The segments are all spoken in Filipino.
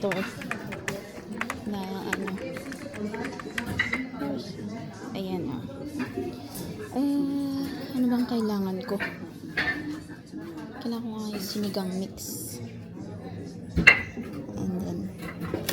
store na ano. Ayan o. Ano bang kailangan ko? Kailangan ko nga yung sinigang mix. And then,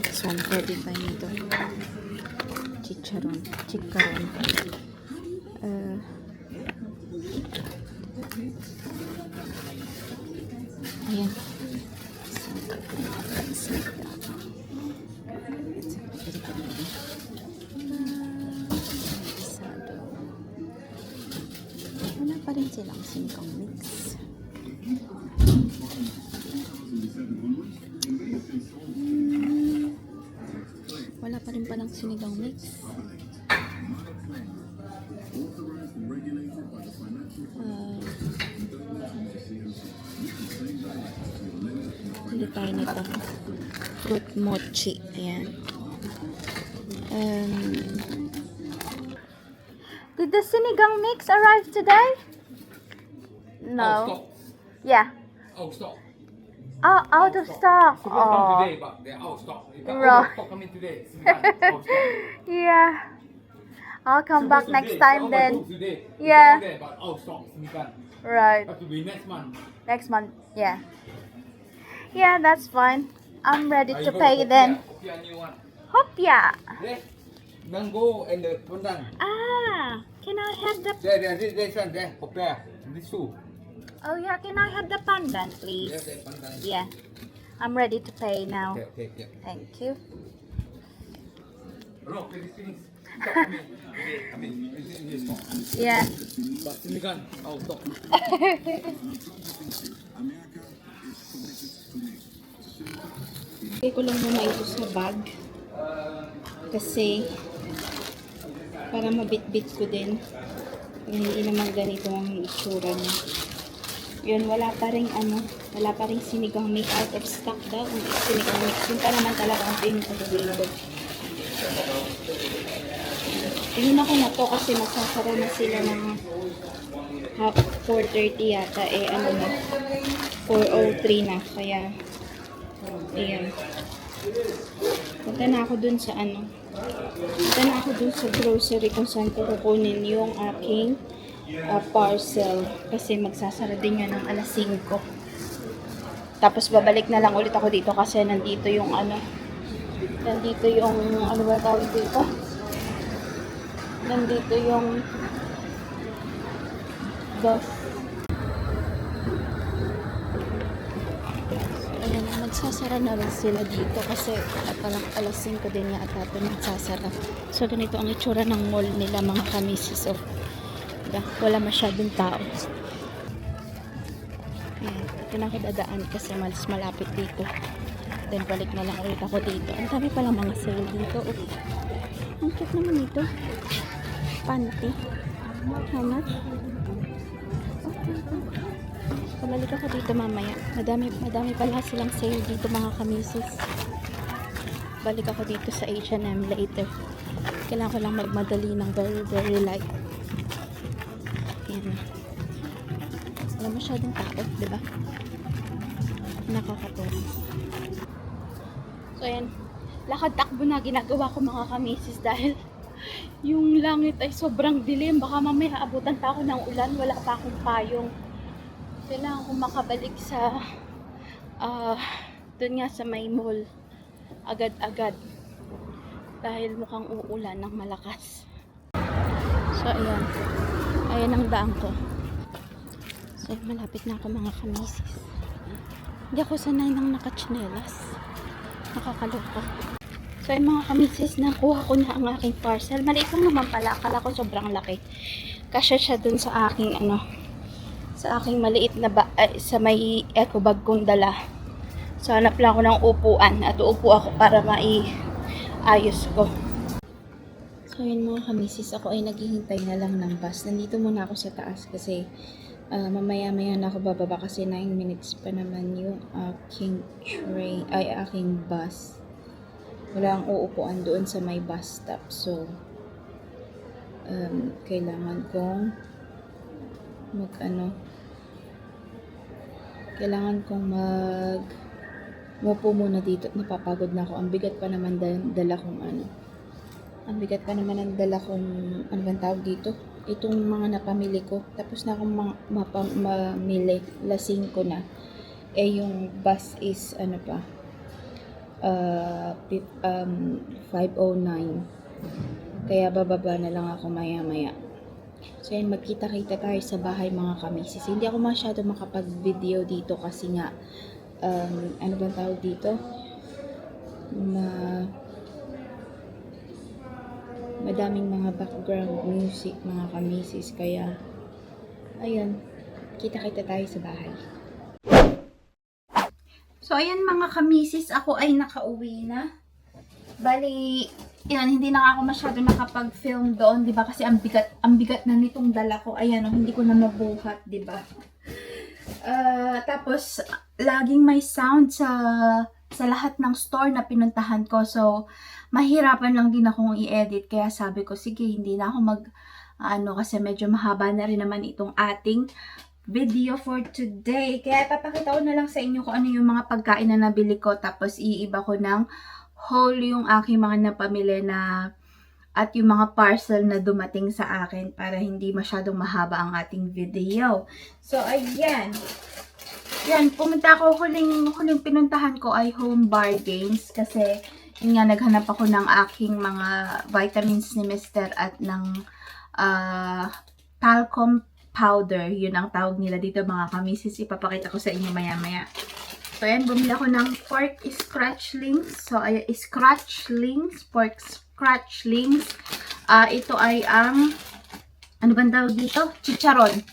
this one, 45 nito. Chicharon. Ayan. Wala pa rin silang sinigang mix. Wala pa rin palang sinigang mix. Pili tayo nito. Fruit mochi. Ayan. Did the sinigang mix arrive today? No. Out of stock. Yeah. Out of stock. Oh, out of stock. Supposed to come Oh. today, but they're out of stock. It's Right. out of stock coming today. Sinigang, out of stock. Yeah. I'll come back Supposed to next today. time All my then. books today. It's Yeah. all there, but out of stock. Sinigang. Right. Have to be next month. Next month. Yeah. Yeah, that's fine. I'm ready You to go pay Popia. then. Popia new one. Hopya. There. Mango and the pandan. Ah, can I have the... There, this one, there. Popia. This two. Oh yeah, can I have the pandan, please? Yes, the pandan. Yeah. I'm ready to pay now. Okay, yeah. Thank you. Bro, can you finish? Stop me. I mean, this is stock. Yeah. But sinigang, out of stock. Lagay ko lang muna ito sa bag. Kasi para mabit-bit ko din. Hindi naman ganito ang itsura niya. Yun, wala pa rin sinigang mix, out of stock daw. Ang sinigang mix. Yun pa naman talaga ang pinag-available. Tingin ako na to kasi magsasara na sila ng 4:30 yata. Ano na, 4:03 na. Kaya, ayan. Punta na ako dun sa grocery kung saan ko kukunin yung aking parcel. Kasi magsasara din yan ng alas 5. Tapos babalik na lang ulit ako dito kasi nandito yung ano ba tawag dito? Nandito yung bus. Ayan, magsasara na rin sila dito kasi parang alas 5 din yata ito magsasara. So, ganito ang itsura ng mall nila mga kamisis. So, wala masyadong tao. Ayan, ito na ako dadaan kasi mas malapit dito. Then, balik na lang ulit ako dito. Ang dami palang mga sale dito. Ang cute naman ito. Panty. How much? Pabalik ako dito mamaya. Madami pala silang sale dito mga kamisis. Balik ako dito sa H&M later. Kailangan ko lang magmadali ng very light. Ayan na. Wala masyadong tao, diba? Nakakatuwa. So ayan. Lakad-takbo na ginagawa ko mga kamisis dahil yung langit ay sobrang dilim. Baka mamaya abutan pa ako ng ulan. Wala pa akong payong. Kailangan ko makabalik sa doon nga sa may mall agad-agad dahil mukhang uulan ng malakas. So ayan ang daan ko. So malapit na ako mga kamisis. Hindi ako sanay ng nakachinelas. Nakakaloka. So ayun mga kamisis, nakuha ko na ang aking parcel. Maliit lang naman pala. Akala ko sobrang laki. Kasya siya dun sa aking sa aking maliit na sa may eco bag kong dala. So hanap lang ako ng upuan at uupo ako para maiayos ko. So yun mga kamisis, ako ay naghihintay na lang ng bus. Nandito muna ako sa taas kasi mamaya-maya na ako bababa kasi 9 minutes pa naman yung aking bus. Wala ang uupuan doon sa may bus stop. So kailangan kong Umupo muna dito at napapagod na ako. Ang bigat pa naman dala kong ano. Ang bigat pa naman ang dala kong, ano bang tawag dito? Itong mga napamili ko. Tapos na akong mamili. Lasing ko na. Eh, yung bus is, ano pa, 5:09. Kaya bababa na lang ako maya-maya. So, yun, magkita-kita tayo sa bahay mga kamisis. Hindi ako masyado makapag-video dito kasi nga, ano bang tawag dito? Madaming mga background music mga kamisis. Kaya, ayun, kita-kita tayo sa bahay. So, ayan mga kamisis, ako ay nakauwi na. Bali, yan, hindi na ako masyado nakapag-film doon, 'di ba? Kasi ang bigat na nitong dala ko. Ayan, oh, hindi ko na mabuhat, 'di ba? Tapos laging may sound sa lahat ng store na pinuntahan ko. So, mahirapan lang din akong i-edit. Kaya sabi ko, sige, hindi na ako kasi medyo mahaba na rin naman itong ating video for today. Kaya papakita ko na lang sa inyo kung ano yung mga pagkain na nabili ko. Tapos iiba ko ng whole yung aking mga napamili na at yung mga parcel na dumating sa akin para hindi masyadong mahaba ang ating video. So, ayan. Yan, pumunta ako, huling pinuntahan ko ay Home Bargains kasi yun nga, naghanap ako ng aking mga vitamins ni Mr. at ng talcum powder. Yun ang tawag nila dito mga kamisis. Ipapakita ko sa inyo maya-maya. So, ayan, bumili ako ng pork scratchlings. So, ay pork scratchlings. Ito ay ang, ano bang tawag dito? Chicharon.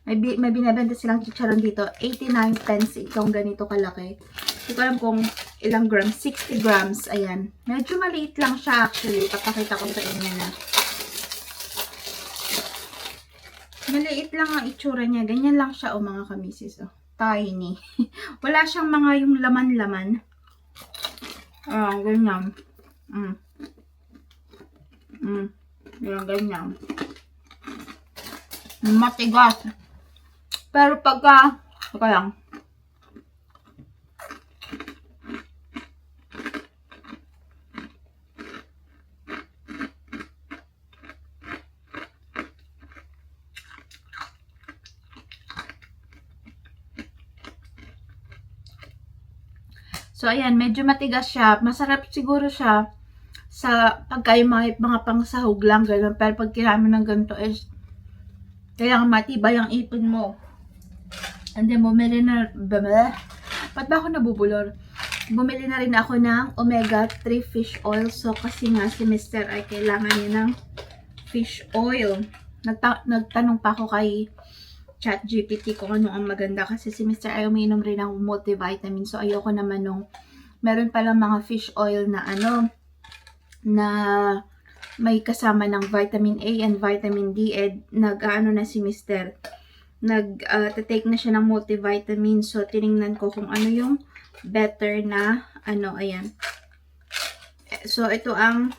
May binibenta silang chicharon dito. 89 pence itong ganito kalaki. Hindi ko alam kung ilang grams. 60 grams. Ayan. Medyo maliit lang siya actually. Papakita ko sa inyo na. Maliit lang ang itsura niya. Ganyan lang siya o mga kamisis. Oh. Tiny. Wala siyang mga yung laman-laman. Ganyan. Ganyan. Matigas. Pero pagka lang. So, ayan, medyo matigas siya. Masarap siguro siya sa pagka yung mga pangsahog lang, gano'n. Pero pag kinami ng ganito is, kailangan matibay ang ipon mo. And then, bumili na, ba't ba ako nabubulor? Bumili na rin ako ng omega-3 fish oil. So, kasi nga si Mr. ay kailangan niya ng fish oil. Nagtanong pa ako kay ChatGPT kung ano ang maganda kasi si Mr. ay umiinom rin ng multivitamin. So, ayoko naman nung meron palang mga fish oil na na may kasama ng vitamin A and vitamin D. Nag-ano na si Mr. Nag-take na siya ng multivitamin. So, tiningnan ko kung ano yung better na ayan. So, ito ang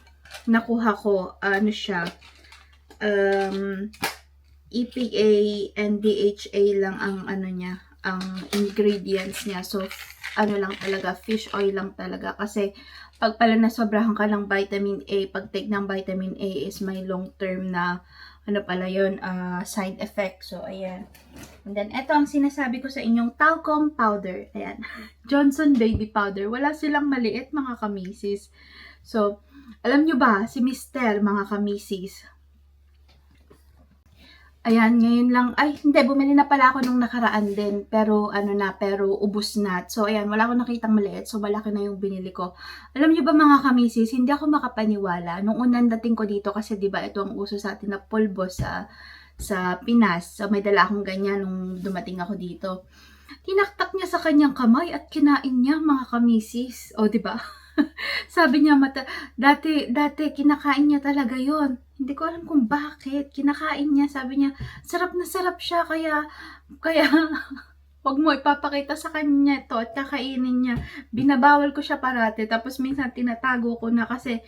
nakuha ko. Ano siya? EPA and DHA lang ang niya, ang ingredients niya. So, lang talaga, fish oil lang talaga. Kasi, pag pala nasobrahan ka ng vitamin A, pag-take ng vitamin A is may long-term na, side effect. So, ayan. And then, ito ang sinasabi ko sa inyong talcum powder. Ayan. Johnson Baby Powder. Wala silang maliit, mga kamisis. So, alam nyo ba, si Mr. mga kamisis, ayan, ngayon lang, hindi, bumili na pala ako nung nakaraan din, pero pero ubos na. So, ayan, wala akong nakitang maliit, so malaki na yung binili ko. Alam niyo ba mga kamisis, hindi ako makapaniwala. Nung unang dating ko dito, kasi diba ito ang uso sa atin na pulbo sa Pinas. So, may dala akong ganyan nung dumating ako dito. Tinaktak niya sa kanyang kamay at kinain niya mga kamisis. O, diba? Sabi niya, dati kinakain niya talaga yon. Hindi ko alam kung bakit. Kinakain niya. Sabi niya, sarap na sarap siya. Kaya wag mo ipapakita sa kanya to at kakainin niya. Binabawal ko siya parate. Tapos minsan tinatago ko na kasi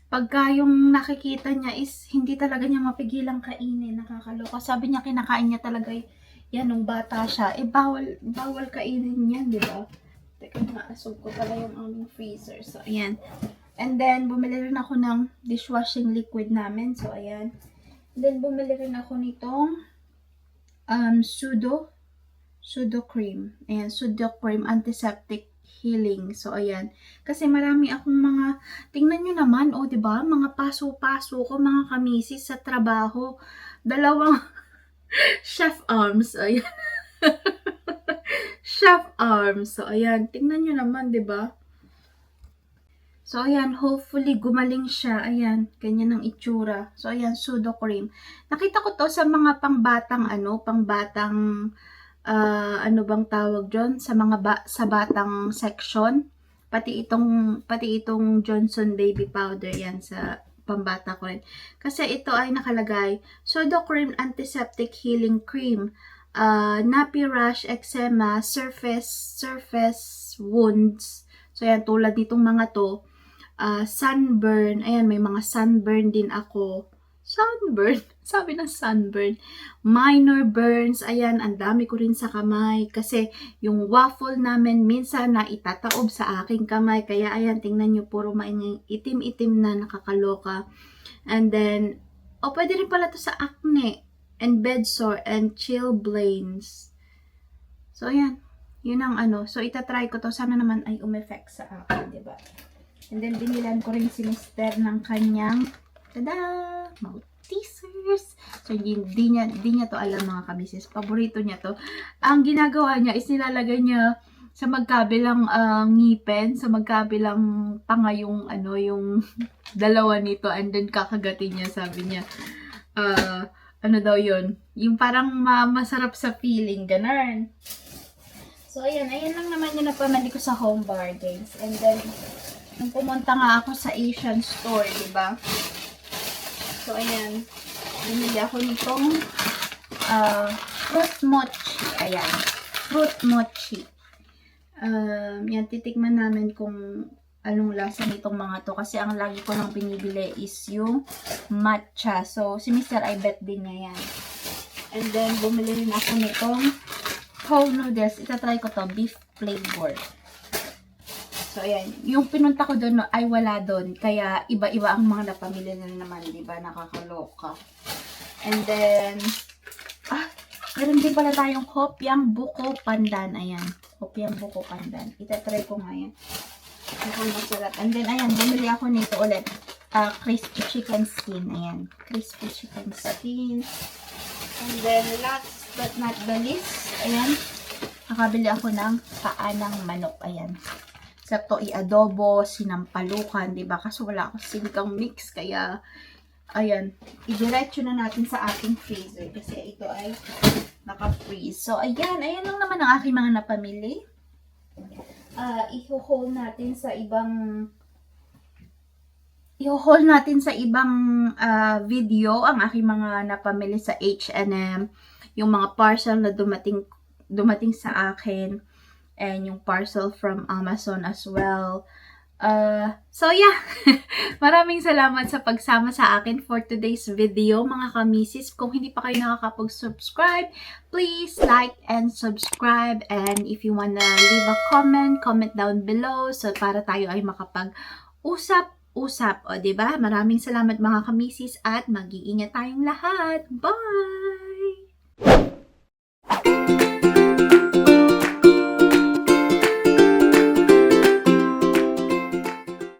pagka yung nakikita niya is hindi talaga niya mapigilang kainin. Nakakaloka. Sabi niya, kinakain niya talaga yan nung bata siya. Bawal kainin niya, di ba? Teka nga, nasog ko pala yung aming freezer. So, ayan. And then, bumili rin ako ng dishwashing liquid namin. So, ayan. And then, bumili rin ako nitong Sudo cream. Ayan, Sudo cream antiseptic healing. So, ayan. Kasi marami akong mga, tingnan nyo naman, o, diba? Mga paso-paso ko, mga kamisis sa trabaho. Dalawang chef arms. Ayan. Chef arms. So, ayan. Tingnan nyo naman, diba? So, ayan, hopefully gumaling siya. Ayan, ganyan ang itsura. So, ayan, Sudo cream. Nakita ko to sa mga pangbatang, ano bang tawag dyan? Sa mga sa batang section. Pati itong Johnson Baby Powder, yan, sa pambata ko rin. Kasi ito ay nakalagay, Sudo cream antiseptic healing cream. Nappy rash, eczema, surface wounds. So, ayan, tulad nitong mga to. Sunburn. Ayan, may mga sunburn din ako. Sunburn? Sabi ng sunburn. Minor burns. Ayan, ang dami ko rin sa kamay. Kasi yung waffle namin minsan na itataob sa aking kamay. Kaya ayan, tingnan nyo, puro itim-itim na, nakakaloka. And then, pwede rin pala to sa acne and bedsore and chilblains. So, ayan. Yun ang ano. So, itatry ko to. Sana naman ay umeffect sa akin, diba? And then, binilan ko rin si Mister ng kanyang, tada! Mouth teasers. So, hindi niya to alam, mga kamisis. Paborito niya to. Ang ginagawa niya is nilalagay niya sa magkabilang ngipin, sa magkabilang panga yung, yung dalawa nito. And then, kakagatin niya, sabi niya. Ano daw yun? Yung parang masarap sa feeling, ganun. So, ayan lang naman yung napamali ko sa Home Bargains. And then, nung pumunta nga ako sa Asian store, diba? So, ayan. Binili ako nitong fruit mochi. Ayan. Fruit mochi. Yan, titikman namin kung anong lasa nitong mga to. Kasi ang lagi ko nang binibili is yung matcha. So, si Mr. I bet din niya yan. And then, bumili rin ako nitong whole noodles. Itatry ko to, beef flavor. So, ayan. Yung pinunta ko doon ay wala doon. Kaya, iba-iba ang mga napamili na naman. Diba? Nakakaloka. And then, meron din pala tayong Hopyang Buko Pandan. Ayan. Hopyang Buko Pandan. Itatry ko nga yan. Mukhang masarap. And then, ayan. Bumili ako nito ulit. Crispy chicken skin. Ayan. Crispy chicken skin. And then, last but not the least, ayan. Nakabili ako ng paa ng manok. Ayan. Sa to i-adobo, sinampalukan, diba? Kasi wala akong sinigang mix, kaya, ayan, idiretso na natin sa ating freezer, kasi ito ay naka-freeze. So, ayan lang naman ang aking mga napamili. I-haul natin sa ibang video ang aking mga napamili sa H&M, yung mga parcel na dumating sa akin, and yung parcel from Amazon as well. So yeah, maraming salamat sa pagsama sa akin for today's video, mga kamisis. Kung hindi pa kayo nakakapag-subscribe, please like and subscribe. And if you wanna leave a comment down below, so para tayo ay makapag-usap-usap. O, diba? Maraming salamat, mga kamisis, at mag-iingat tayong lahat. Bye!